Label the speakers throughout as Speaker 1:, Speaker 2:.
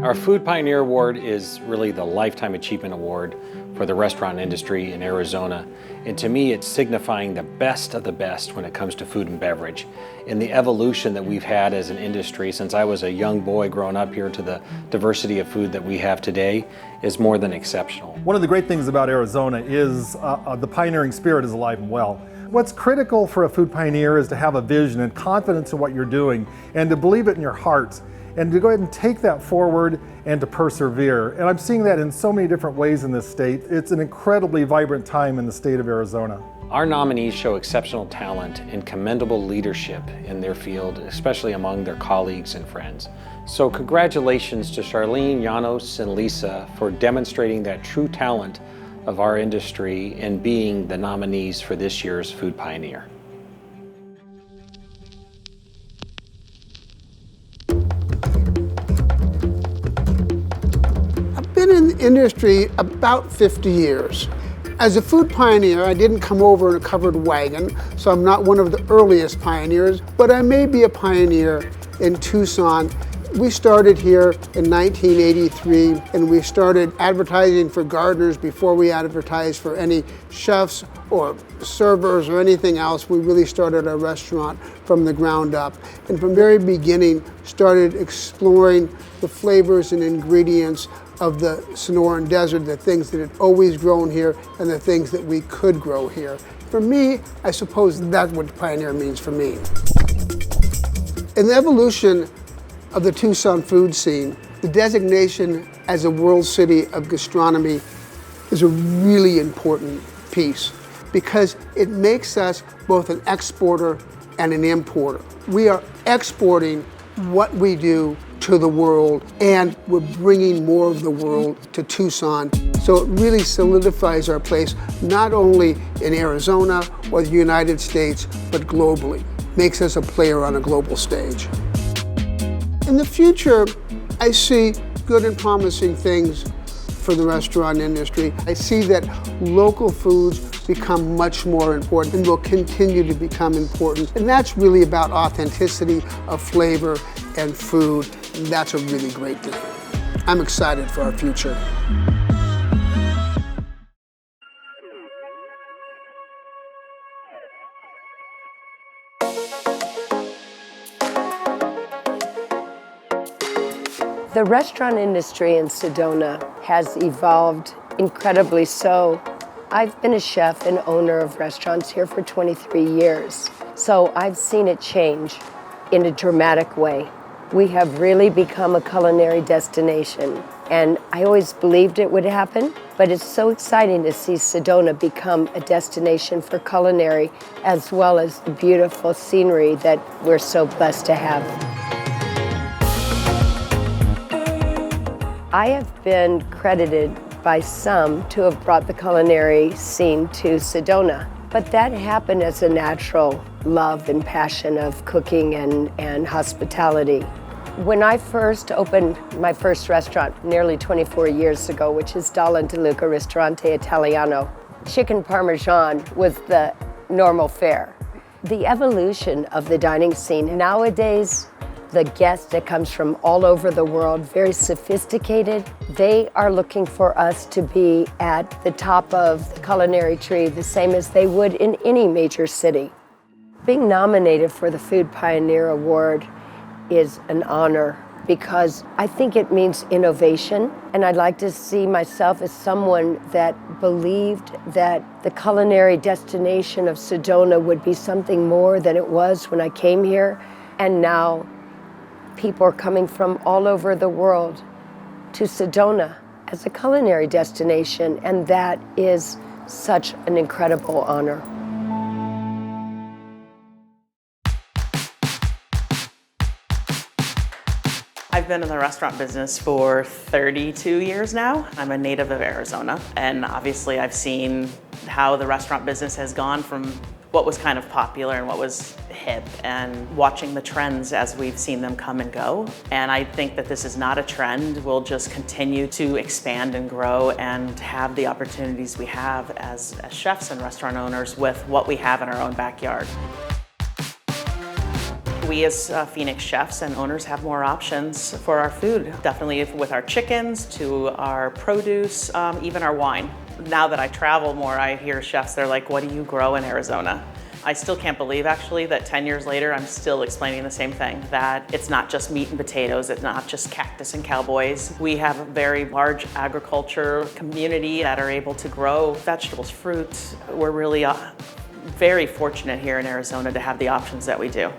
Speaker 1: Our Food Pioneer Award is really the Lifetime Achievement Award for the restaurant industry in Arizona. And to me, it's signifying the best of the best when it comes to food and beverage. And the evolution that we've had as an industry since I was a young boy growing up here to the diversity of food that we have today is more than exceptional.
Speaker 2: One of the great things about Arizona is the pioneering spirit is alive and well. What's critical for a food pioneer is to have a vision and confidence in what you're doing and to believe it in your heart and to go ahead and take that forward and to persevere. And I'm seeing that in so many different ways in this state. It's an incredibly vibrant time in the state of Arizona.
Speaker 1: Our nominees show exceptional talent and commendable leadership in their field, especially among their colleagues and friends. So congratulations to Charlene, Janos, and Lisa for demonstrating that true talent of our industry and being the nominees for this year's Food Pioneer.
Speaker 3: I've been in the industry about 50 years. As a food pioneer, I didn't come over in a covered wagon, so I'm not one of the earliest pioneers, but I may be a pioneer in Tucson. We started here in 1983, and we started advertising for gardeners before we advertised for any chefs or servers or anything else. We really started our restaurant from the ground up, and from the very beginning started exploring the flavors and ingredients of the Sonoran Desert, the things that had always grown here and the things that we could grow here. For me, I suppose that's what pioneer means for me. In the evolution of the Tucson food scene, the designation as a world city of gastronomy is a really important piece because it makes us both an exporter and an importer. We are exporting what we do to the world, and we're bringing more of the world to Tucson. So it really solidifies our place, not only in Arizona or the United States, but globally. Makes us a player on a global stage. In the future, I see good and promising things for the restaurant industry. I see that local foods become much more important and will continue to become important. And that's really about authenticity of flavor and food. And that's a really great thing. I'm excited for our future.
Speaker 4: The restaurant industry in Sedona has evolved incredibly so. I've been a chef and owner of restaurants here for 23 years, so I've seen it change in a dramatic way. We have really become a culinary destination, and I always believed it would happen, but it's so exciting to see Sedona become a destination for culinary as well as the beautiful scenery that we're so blessed to have. I have been credited by some to have brought the culinary scene to Sedona, but that happened as a natural love and passion of cooking and hospitality. When I first opened my first restaurant nearly 24 years ago, which is Dalla De Luca Ristorante Italiano, chicken parmesan was the normal fare. The evolution of the dining scene nowadays, the guest that comes from all over the world, very sophisticated, they are looking for us to be at the top of the culinary tree, the same as they would in any major city. Being nominated for the Food Pioneer Award is an honor because I think it means innovation, and I'd like to see myself as someone that believed that the culinary destination of Sedona would be something more than it was when I came here, and now people are coming from all over the world to Sedona as a culinary destination, and that is such an incredible honor.
Speaker 5: I've been in the restaurant business for 32 years now. I'm a native of Arizona, and obviously I've seen how the restaurant business has gone from what was kind of popular and what was hip, and watching the trends as we've seen them come and go. And I think that this is not a trend. We'll just continue to expand and grow and have the opportunities we have as chefs and restaurant owners with what we have in our own backyard. We as Phoenix chefs and owners have more options for our food, definitely with our chickens to our produce, even our wine. Now that I travel more, I hear chefs, they're like, what do you grow in Arizona? I still can't believe actually that 10 years later I'm still explaining the same thing, that it's not just meat and potatoes, it's not just cactus and cowboys. We have a very large agriculture community that are able to grow vegetables, fruits. We're really very fortunate here in Arizona to have the options that we do.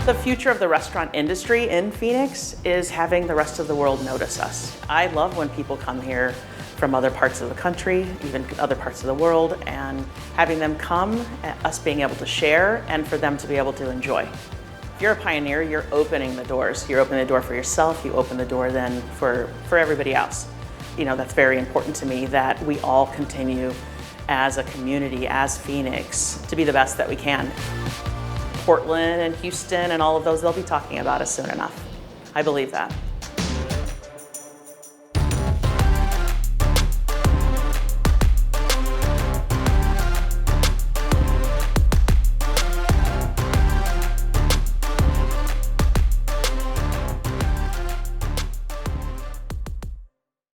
Speaker 5: The future of the restaurant industry in Phoenix is having the rest of the world notice us. I love when people come here from other parts of the country, even other parts of the world, and having them come, us being able to share, and for them to be able to enjoy. If you're a pioneer, you're opening the doors. You're opening the door for yourself, you open the door then for everybody else. You know, that's very important to me, that we all continue as a community, as Phoenix, to be the best that we can. Portland and Houston and all of those, they'll be talking about us soon enough. I believe that.